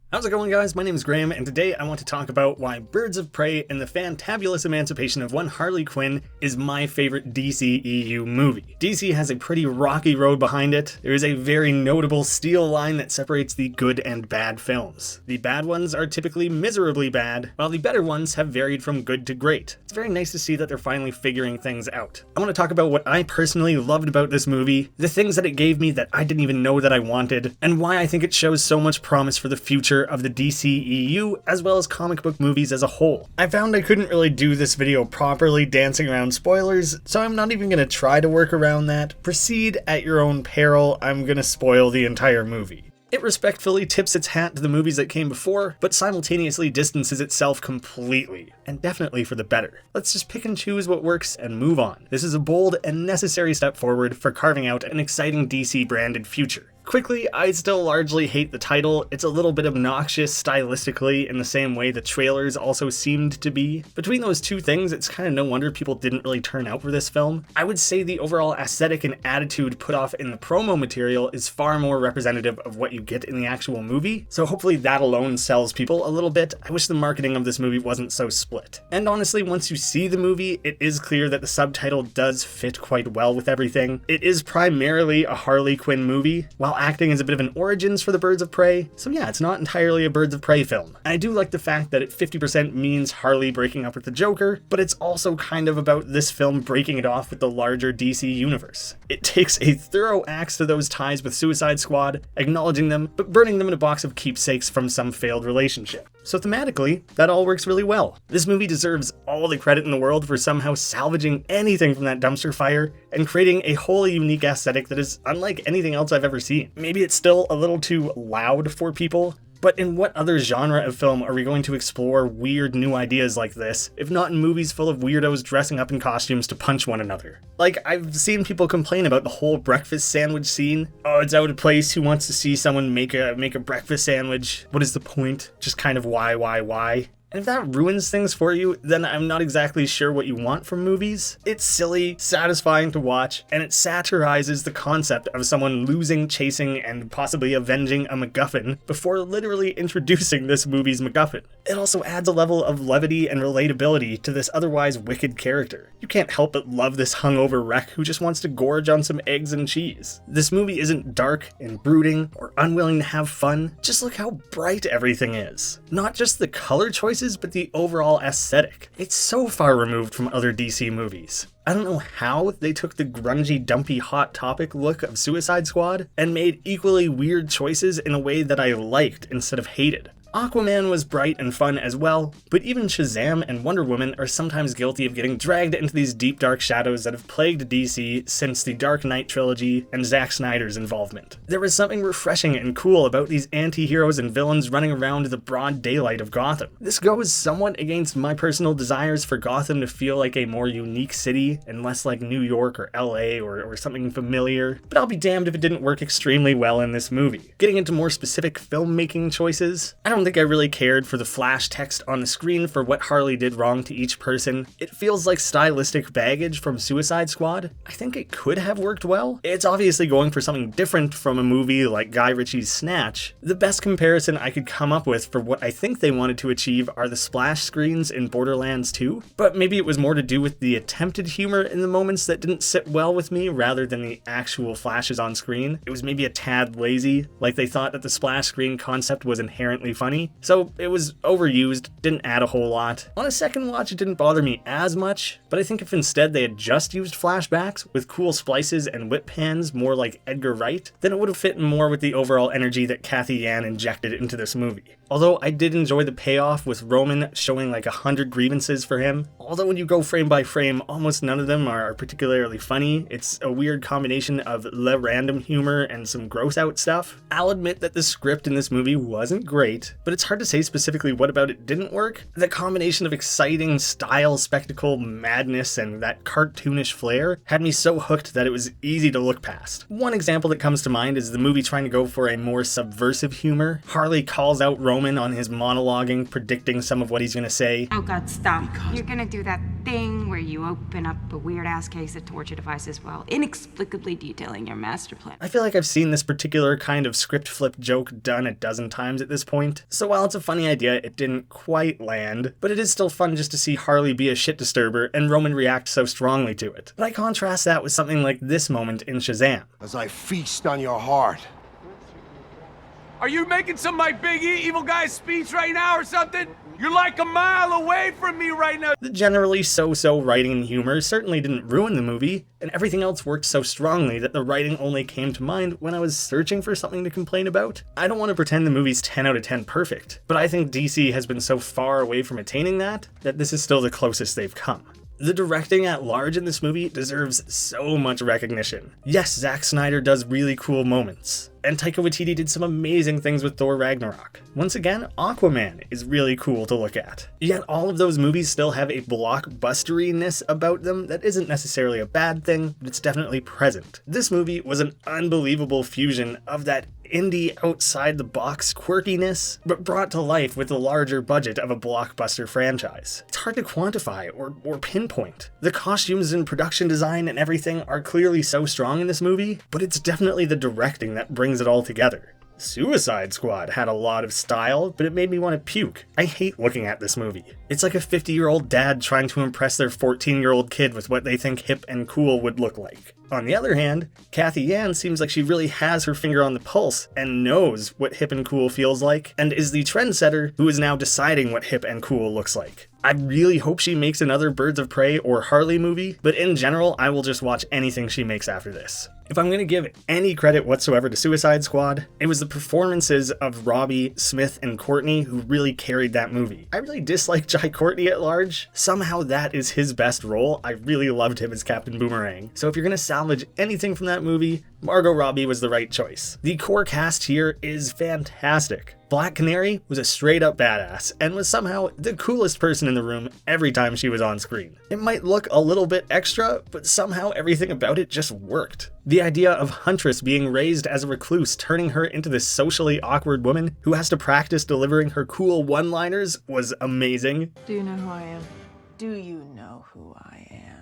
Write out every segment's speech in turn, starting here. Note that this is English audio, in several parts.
How's it going, guys? My name is Graham, and today I want to talk about why Birds of Prey and the Fantabulous Emancipation of One Harley Quinn is my favorite DCEU movie. DC has a pretty rocky road behind it. There is a very notable steel line that separates the good and bad films. The bad ones are typically miserably bad, while the better ones have varied from good to great. It's very nice to see that they're finally figuring things out. I want to talk about what I personally loved about this movie, the things that it gave me that I didn't even know that I wanted, and why I think it shows so much promise for the future of the DCEU as well as comic book movies as a whole. I found I couldn't really do this video properly dancing around spoilers, so I'm not even going to try to work around that. Proceed at your own peril. I'm going to spoil the entire movie. It respectfully tips its hat to the movies that came before, but simultaneously distances itself completely, and definitely for the better. Let's just pick and choose what works and move on. This is a bold and necessary step forward for carving out an exciting DC branded future. Quickly, I still largely hate the title. It's a little bit obnoxious stylistically in the same way the trailers also seemed to be. Between those two things, it's kind of no wonder people didn't really turn out for this film. I would say the overall aesthetic and attitude put off in the promo material is far more representative of what you get in the actual movie, so hopefully that alone sells people a little bit. I wish the marketing of this movie wasn't so split. And honestly, once you see the movie, it is clear that the subtitle does fit quite well with everything. It is primarily a Harley Quinn movie, while acting is a bit of an origins for the Birds of Prey, so yeah, it's not entirely a Birds of Prey film. And I do like the fact that it 50% means Harley breaking up with the Joker, but it's also kind of about this film breaking it off with the larger DC universe. It takes a thorough axe to those ties with Suicide Squad, acknowledging them, but burning them in a box of keepsakes from some failed relationship. So thematically, that all works really well. This movie deserves all the credit in the world for somehow salvaging anything from that dumpster fire and creating a wholly unique aesthetic that is unlike anything else I've ever seen. Maybe it's still a little too loud for people, but in what other genre of film are we going to explore weird new ideas like this, if not in movies full of weirdos dressing up in costumes to punch one another? Like, I've seen people complain about the whole breakfast sandwich scene. Oh, it's out of place. Who wants to see someone make a breakfast sandwich? What is the point? Just kind of why? And if that ruins things for you, then I'm not exactly sure what you want from movies. It's silly, satisfying to watch, and it satirizes the concept of someone losing, chasing, and possibly avenging a MacGuffin before literally introducing this movie's MacGuffin. It also adds a level of levity and relatability to this otherwise wicked character. You can't help but love this hungover wreck who just wants to gorge on some eggs and cheese. This movie isn't dark and brooding or unwilling to have fun. Just look how bright everything is. Not just the color choices, but the overall aesthetic. It's so far removed from other DC movies. I don't know how they took the grungy, dumpy, hot topic look of Suicide Squad and made equally weird choices in a way that I liked instead of hated. Aquaman was bright and fun as well, but even Shazam and Wonder Woman are sometimes guilty of getting dragged into these deep dark shadows that have plagued DC since the Dark Knight trilogy and Zack Snyder's involvement. There was something refreshing and cool about these anti-heroes and villains running around the broad daylight of Gotham. This goes somewhat against my personal desires for Gotham to feel like a more unique city and less like New York or LA or something familiar, but I'll be damned if it didn't work extremely well in this movie. Getting into more specific filmmaking choices, I don't think I really cared for the flash text on the screen for what Harley did wrong to each person. It feels like stylistic baggage from Suicide Squad. I think it could have worked well. It's obviously going for something different from a movie like Guy Ritchie's Snatch. The best comparison I could come up with for what I think they wanted to achieve are the splash screens in Borderlands 2, but maybe it was more to do with the attempted humor in the moments that didn't sit well with me rather than the actual flashes on screen. It was maybe a tad lazy, like they thought that the splash screen concept was inherently funny, so it was overused, didn't add a whole lot. On a second watch, it didn't bother me as much, but I think if instead they had just used flashbacks with cool splices and whip pans more like Edgar Wright, then it would have fit more with the overall energy that Kathy Yan injected into this movie. Although I did enjoy the payoff with Roman showing like 100 grievances for him. Although when you go frame by frame, almost none of them are particularly funny. It's a weird combination of random humor and some gross out stuff. I'll admit that the script in this movie wasn't great, but it's hard to say specifically what about it didn't work. The combination of exciting style, spectacle, madness, and that cartoonish flair had me so hooked that it was easy to look past. One example that comes to mind is the movie trying to go for a more subversive humor. Harley calls out Roman on his monologuing, predicting some of what he's gonna say. Oh God, stop. You're gonna do that thing where where you open up a weird-ass case of torture devices while inexplicably detailing your master plan. I feel like I've seen this particular kind of script flip joke done a dozen times at this point, so while it's a funny idea, it didn't quite land, but it is still fun just to see Harley be a shit disturber and Roman react so strongly to it. But I contrast that with something like this moment in Shazam. As I feast on your heart. Are you making some my big evil guy speech right now or something? You're like a mile away from me right now. The generally so-so writing and humor certainly didn't ruin the movie, and everything else worked so strongly that the writing only came to mind when I was searching for something to complain about. I don't want to pretend the movie's 10 out of 10 perfect, but I think DC has been so far away from attaining that this is still the closest they've come. The directing at large in this movie deserves so much recognition. Yes, Zack Snyder does really cool moments, and Taika Waititi did some amazing things with Thor Ragnarok. Once again, Aquaman is really cool to look at. Yet all of those movies still have a blockbusteriness about them that isn't necessarily a bad thing, but it's definitely present. This movie was an unbelievable fusion of that indie outside-the-box quirkiness, but brought to life with the larger budget of a blockbuster franchise. It's hard to quantify or pinpoint. The costumes and production design and everything are clearly so strong in this movie, but it's definitely the directing that brings it all together. Suicide Squad had a lot of style, but it made me want to puke. I hate looking at this movie. It's like a 50-year-old dad trying to impress their 14-year-old kid with what they think hip and cool would look like. On the other hand, Kathy Yan seems like she really has her finger on the pulse and knows what hip and cool feels like, and is the trendsetter who is now deciding what hip and cool looks like. I really hope she makes another Birds of Prey or Harley movie, but in general, I will just watch anything she makes after this. If I'm going to give any credit whatsoever to Suicide Squad, it was the performances of Robbie, Smith, and Courtney who really carried that movie. I really dislike Jai Courtney at large. Somehow that is his best role. I really loved him as Captain Boomerang. So if you're going to salvage anything from that movie, Margot Robbie was the right choice. The core cast here is fantastic. Black Canary was a straight up badass and was somehow the coolest person in the room every time she was on screen. It might look a little bit extra, but somehow everything about it just worked. The idea of Huntress being raised as a recluse turning her into this socially awkward woman who has to practice delivering her cool one-liners was amazing. Do you know who I am? Do you know who I am?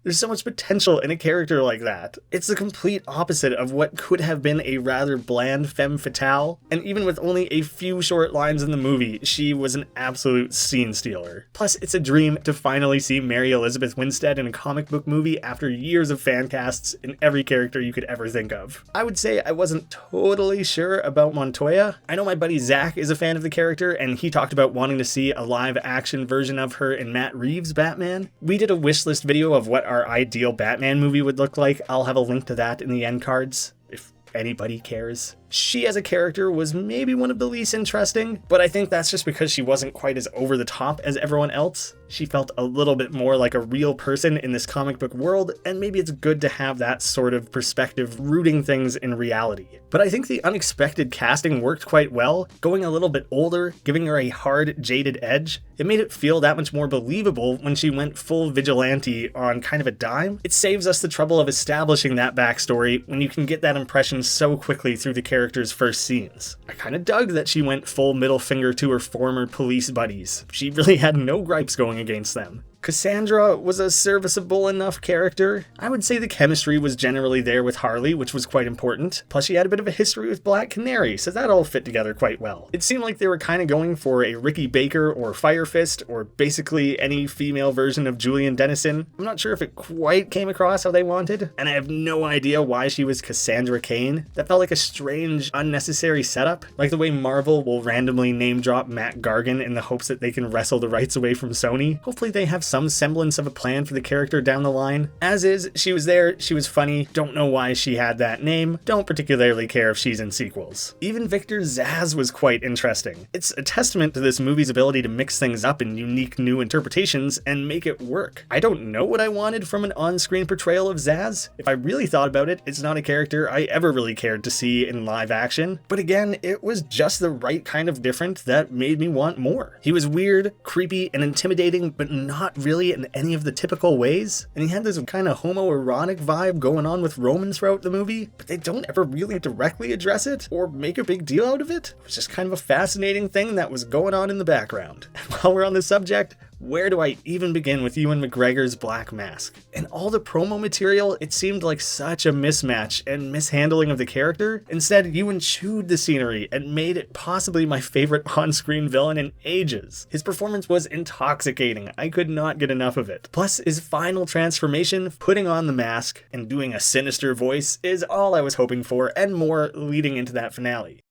There's so much potential in a character like that. It's the complete opposite of what could have been a rather bland femme fatale, and even with only a few short lines in the movie, she was an absolute scene stealer. Plus, it's a dream to finally see Mary Elizabeth Winstead in a comic book movie after years of fan casts in every character you could ever think of. I would say I wasn't totally sure about Montoya. I know my buddy Zach is a fan of the character, and he talked about wanting to see a live-action version of her in Matt Reeves' Batman. We did a wishlist video of what our ideal Batman movie would look like. I'll have a link to that in the end cards, if anybody cares. She as a character was maybe one of the least interesting, but I think that's just because she wasn't quite as over the top as everyone else. She felt a little bit more like a real person in this comic book world, and maybe it's good to have that sort of perspective rooting things in reality. But I think the unexpected casting worked quite well, going a little bit older, giving her a hard, jaded edge. It made it feel that much more believable when she went full vigilante on kind of a dime. It saves us the trouble of establishing that backstory when you can get that impression so quickly through the character's first scenes. I kind of dug that she went full middle finger to her former police buddies. She really had no gripes going against them. Cassandra was a serviceable enough character. I would say the chemistry was generally there with Harley, which was quite important. Plus she had a bit of a history with Black Canary, so that all fit together quite well. It seemed like they were kind of going for a Ricky Baker or Fire Fist, or basically any female version of Julian Dennison. I'm not sure if it quite came across how they wanted, and I have no idea why she was Cassandra Cain. That felt like a strange, unnecessary setup, like the way Marvel will randomly name drop Matt Gargan in the hopes that they can wrestle the rights away from Sony. Hopefully they have some semblance of a plan for the character down the line. As is, she was there, she was funny, don't know why she had that name, don't particularly care if she's in sequels. Even Victor Zsasz was quite interesting. It's a testament to this movie's ability to mix things up in unique new interpretations and make it work. I don't know what I wanted from an on-screen portrayal of Zsasz. If I really thought about it, it's not a character I ever really cared to see in live action, but again, it was just the right kind of different that made me want more. He was weird, creepy, and intimidating, but not really in any of the typical ways, and he had this kind of homoerotic vibe going on with Roman throughout the movie, but they don't ever really directly address it or make a big deal out of it. It was just kind of a fascinating thing that was going on in the background. And while we're on the subject, Where do I even begin with Ewan McGregor's Black Mask? In all the promo material, it seemed like such a mismatch and mishandling of the character. Instead, Ewan chewed the scenery and made it possibly my favorite on-screen villain in ages. His performance was intoxicating. I could not get enough of it. Plus, his final transformation, putting on the mask and doing a sinister voice, is all I was hoping for and more leading into that finale.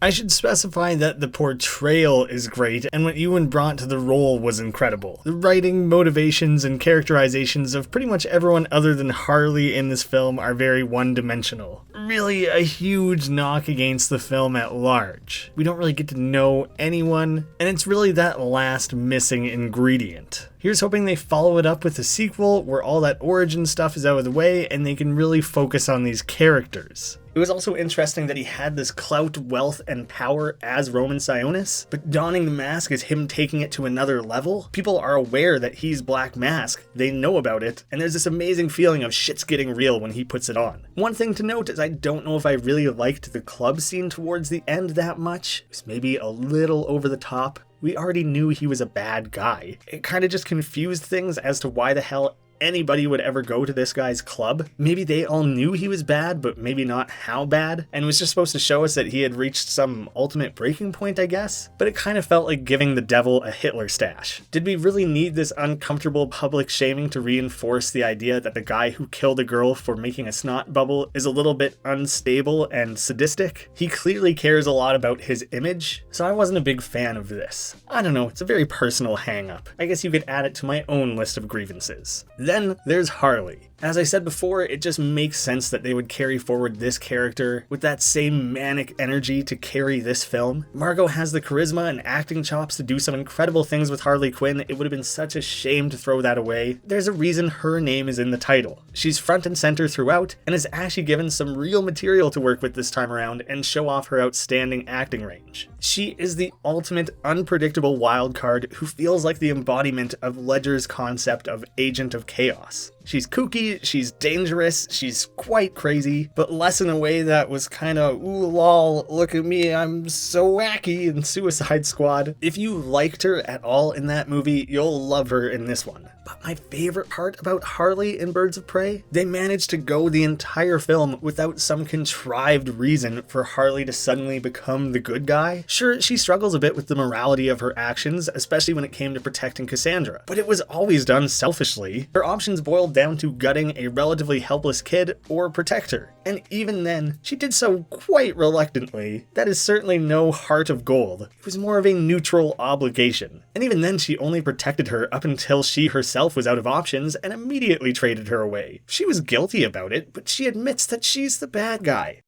I should specify that the portrayal is great, and what Ewan brought to the role was incredible. The writing, motivations, and characterizations of pretty much everyone other than Harley in this film are very one-dimensional. Really a huge knock against the film at large. We don't really get to know anyone, and it's really that last missing ingredient. Here's hoping they follow it up with a sequel where all that origin stuff is out of the way and they can really focus on these characters. It was also interesting that he had this clout, wealth, and power as Roman Sionis, but donning the mask is him taking it to another level. People are aware that he's Black Mask, they know about it, and there's this amazing feeling of shit's getting real when he puts it on. One thing to note is I don't know if I really liked the club scene towards the end that much. It was maybe a little over the top. We already knew he was a bad guy. It kind of just confused things as to why the hell anybody would ever go to this guy's club. Maybe they all knew he was bad, but maybe not how bad, and was just supposed to show us that he had reached some ultimate breaking point, I guess? But it kind of felt like giving the devil a Hitler stash. Did we really need this uncomfortable public shaming to reinforce the idea that the guy who killed a girl for making a snot bubble is a little bit unstable and sadistic? He clearly cares a lot about his image, so I wasn't a big fan of this. I don't know, it's a very personal hang-up. I guess you could add it to my own list of grievances. Then there's Harley. As I said before, it just makes sense that they would carry forward this character with that same manic energy to carry this film. Margot has the charisma and acting chops to do some incredible things with Harley Quinn. It would have been such a shame to throw that away. There's a reason her name is in the title. She's front and center throughout and is actually given some real material to work with this time around and show off her outstanding acting range. She is the ultimate unpredictable wild card who feels like the embodiment of Ledger's concept of agent of chaos. She's kooky, she's dangerous, she's quite crazy, but less in a way that was kinda, ooh lol, look at me, I'm so wacky in Suicide Squad. If you liked her at all in that movie, you'll love her in this one. But my favorite part about Harley in Birds of Prey, they managed to go the entire film without some contrived reason for Harley to suddenly become the good guy. Sure, she struggles a bit with the morality of her actions, especially when it came to protecting Cassandra, but it was always done selfishly. Her options boiled down to gutting a relatively helpless kid or protect her. And even then, she did so quite reluctantly. That is certainly no heart of gold. It was more of a neutral obligation. And even then, she only protected her up until she herself was out of options and immediately traded her away. She was guilty about it, but she admits that she's the bad guy.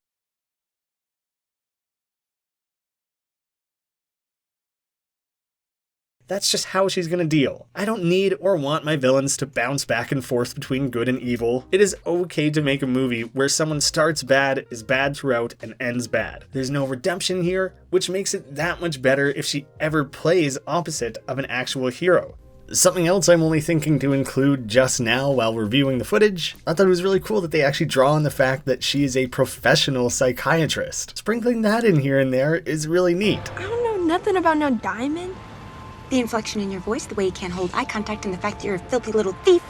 That's just how she's gonna deal. I don't need or want my villains to bounce back and forth between good and evil. It is okay to make a movie where someone starts bad, is bad throughout, and ends bad. There's no redemption here, which makes it that much better if she ever plays opposite of an actual hero. Something else I'm only thinking to include just now while reviewing the footage, I thought it was really cool that they actually draw on the fact that she is a professional psychiatrist. Sprinkling that in here and there is really neat. I don't know nothing about no diamond. The inflection in your voice, the way you can't hold eye contact, and the fact that you're a filthy little thief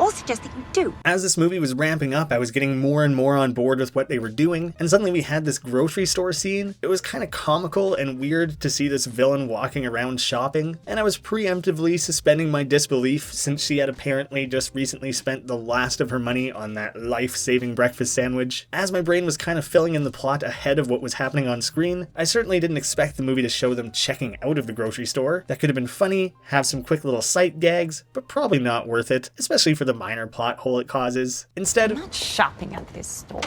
all suggest that you do. As this movie was ramping up, I was getting more and more on board with what they were doing, and suddenly we had this grocery store scene. It was kind of comical and weird to see this villain walking around shopping, and I was preemptively suspending my disbelief since she had apparently just recently spent the last of her money on that life-saving breakfast sandwich. As my brain was kind of filling in the plot ahead of what was happening on screen, I certainly didn't expect the movie to show them checking out of the grocery store. That could have been funny, have some quick little sight gags, but probably not worth it, especially for the minor plot hole it causes. Instead, I'm not shopping at this store.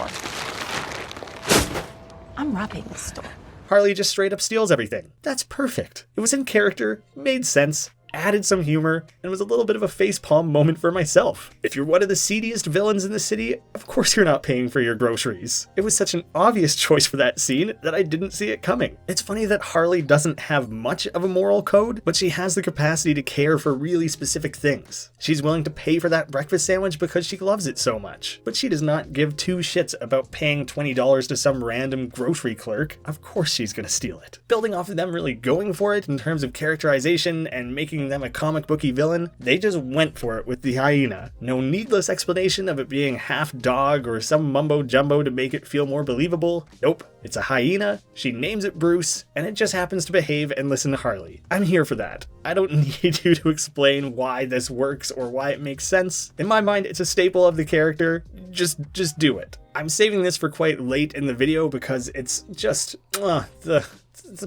I'm robbing the store. Harley just straight up steals everything. That's perfect. It was in character, made sense, added some humor, and was a little bit of a facepalm moment for myself. If you're one of the seediest villains in the city, of course you're not paying for your groceries. It was such an obvious choice for that scene that I didn't see it coming. It's funny that Harley doesn't have much of a moral code, but she has the capacity to care for really specific things. She's willing to pay for that breakfast sandwich because she loves it so much, but she does not give two shits about paying $20 to some random grocery clerk. Of course she's gonna steal it. Building off of them really going for it in terms of characterization and making them a comic booky villain, they just went for it with the hyena. No needless explanation of it being half dog or some mumbo jumbo to make it feel more believable. Nope, it's a hyena, she names it Bruce, and it just happens to behave and listen to Harley. I'm here for that. I don't need you to explain why this works or why it makes sense. In my mind, it's a staple of the character. Just do it. I'm saving this for quite late in the video because it's just the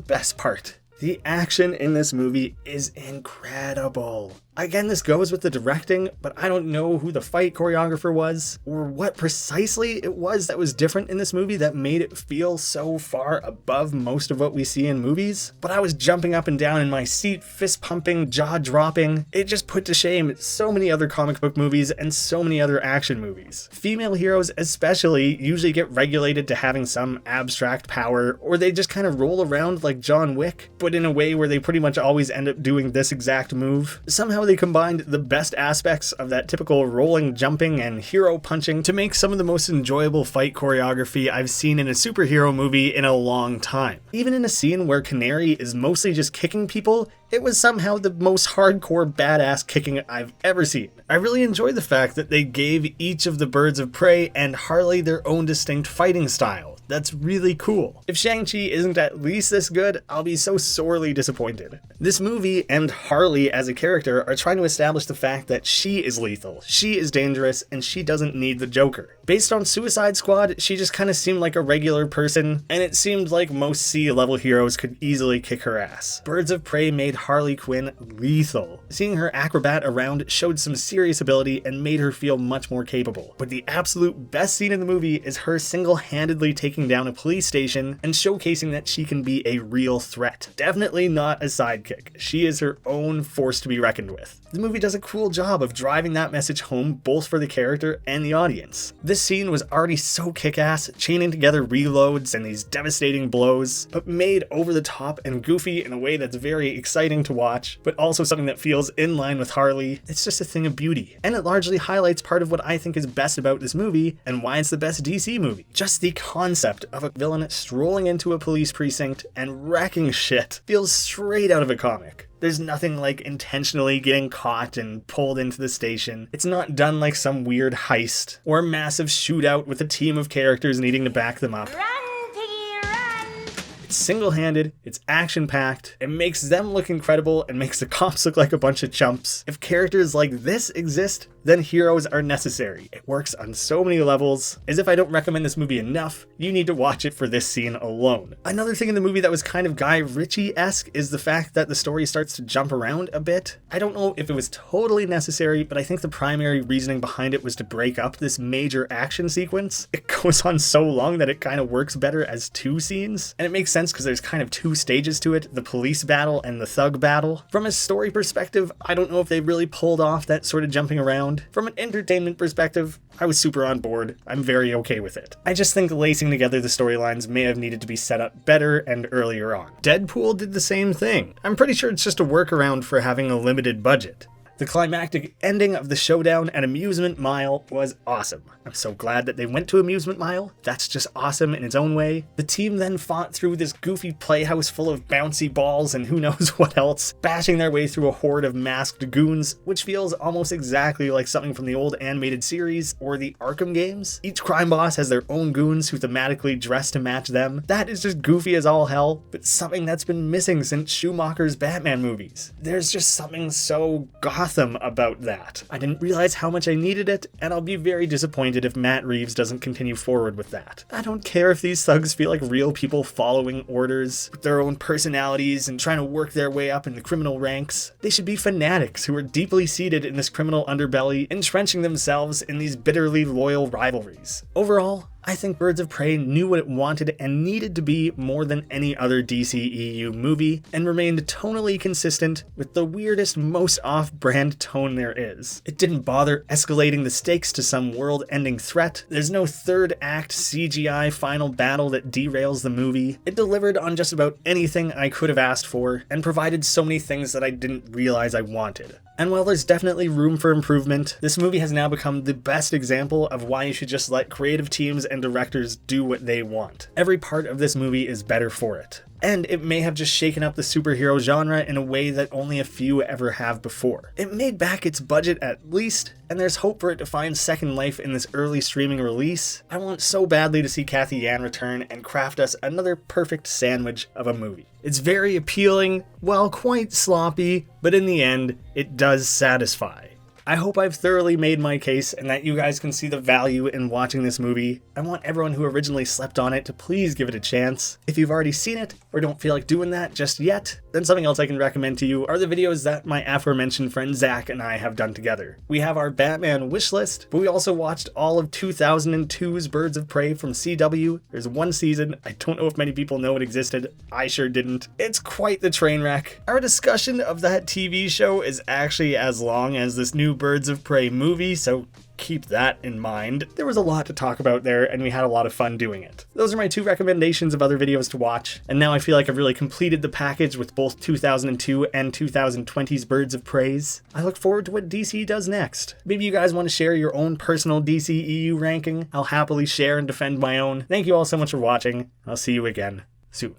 best part. The action in this movie is incredible. Again, this goes with the directing, but I don't know who the fight choreographer was, or what precisely it was that was different in this movie that made it feel so far above most of what we see in movies. But I was jumping up and down in my seat, fist pumping, jaw dropping. It just put to shame so many other comic book movies and so many other action movies. Female heroes especially usually get regulated to having some abstract power, or they just kind of roll around like John Wick, but in a way where they pretty much always end up doing this exact move. Somehow they combined the best aspects of that typical rolling, jumping, and hero punching to make some of the most enjoyable fight choreography I've seen in a superhero movie in a long time. Even in a scene where Canary is mostly just kicking people, it was somehow the most hardcore badass kicking I've ever seen. I really enjoy the fact that they gave each of the Birds of Prey and Harley their own distinct fighting style. That's really cool. If Shang-Chi isn't at least this good, I'll be so sorely disappointed. This movie and Harley as a character are trying to establish the fact that she is lethal, she is dangerous, and she doesn't need the Joker. Based on Suicide Squad, she just kind of seemed like a regular person, and it seemed like most C-level heroes could easily kick her ass. Birds of Prey made Harley Quinn lethal. Seeing her acrobat around showed some serious ability and made her feel much more capable. But the absolute best scene in the movie is her single-handedly taking down a police station and showcasing that she can be a real threat. Definitely not a sidekick. She is her own force to be reckoned with. The movie does a cool job of driving that message home both for the character and the audience. This scene was already so kick-ass, chaining together reloads and these devastating blows, but made over the top and goofy in a way that's very exciting to watch, but also something that feels in line with Harley. It's just a thing of beauty. And it largely highlights part of what I think is best about this movie and why it's the best DC movie. Just the concept of a villain strolling into a police precinct and wrecking shit feels straight out of a comic. There's nothing like intentionally getting caught and pulled into the station. It's not done like some weird heist or massive shootout with a team of characters needing to back them up. Run, Piggy, run! It's single-handed, it's action-packed, it makes them look incredible and makes the cops look like a bunch of chumps. If characters like this exist, then heroes are necessary. It works on so many levels. As if I don't recommend this movie enough, you need to watch it for this scene alone. Another thing in the movie that was kind of Guy Ritchie-esque is the fact that the story starts to jump around a bit. I don't know if it was totally necessary, but I think the primary reasoning behind it was to break up this major action sequence. It goes on so long that it kind of works better as two scenes, and it makes sense because there's kind of two stages to it, the police battle and the thug battle. From a story perspective, I don't know if they really pulled off that sort of jumping around. From an entertainment perspective, I was super on board. I'm very okay with it. I just think lacing together the storylines may have needed to be set up better and earlier on. Deadpool did the same thing. I'm pretty sure it's just a workaround for having a limited budget. The climactic ending of the showdown at Amusement Mile was awesome. I'm so glad that they went to Amusement Mile. That's just awesome in its own way. The team then fought through this goofy playhouse full of bouncy balls and who knows what else, bashing their way through a horde of masked goons, which feels almost exactly like something from the old animated series or the Arkham games. Each crime boss has their own goons who thematically dress to match them. That is just goofy as all hell, but something that's been missing since Schumacher's Batman movies. There's just something so Gotham about that. I didn't realize how much I needed it, and I'll be very disappointed if Matt Reeves doesn't continue forward with that. I don't care if these thugs feel like real people following orders with their own personalities and trying to work their way up in the criminal ranks. They should be fanatics who are deeply seated in this criminal underbelly, entrenching themselves in these bitterly loyal rivalries. Overall, I think Birds of Prey knew what it wanted and needed to be more than any other DCEU movie, and remained tonally consistent with the weirdest, most off-brand tone there is. It didn't bother escalating the stakes to some world-ending threat. There's no third act CGI final battle that derails the movie. It delivered on just about anything I could have asked for, and provided so many things that I didn't realize I wanted. And while there's definitely room for improvement, this movie has now become the best example of why you should just let creative teams and directors do what they want. Every part of this movie is better for it. And it may have just shaken up the superhero genre in a way that only a few ever have before. It made back its budget at least, and there's hope for it to find second life in this early streaming release. I want so badly to see Kathy Yan return and craft us another perfect sandwich of a movie. It's very appealing, while quite sloppy, but in the end, it does satisfy. I hope I've thoroughly made my case and that you guys can see the value in watching this movie. I want everyone who originally slept on it to please give it a chance. If you've already seen it or don't feel like doing that just yet, then something else I can recommend to you are the videos that my aforementioned friend Zach and I have done together. We have our Batman wish list, but we also watched all of 2002's Birds of Prey from CW. There's one season. I don't know if many people know it existed. I sure didn't. It's quite the train wreck. Our discussion of that TV show is actually as long as this new Birds of Prey movie, so keep that in mind. There was a lot to talk about there, and we had a lot of fun doing it. Those are my 2 recommendations of other videos to watch, and now I feel like I've really completed the package with both 2002 and 2020's Birds of Preys. I look forward to what DC does next. Maybe you guys want to share your own personal DCEU ranking. I'll happily share and defend my own. Thank you all so much for watching. I'll see you again soon.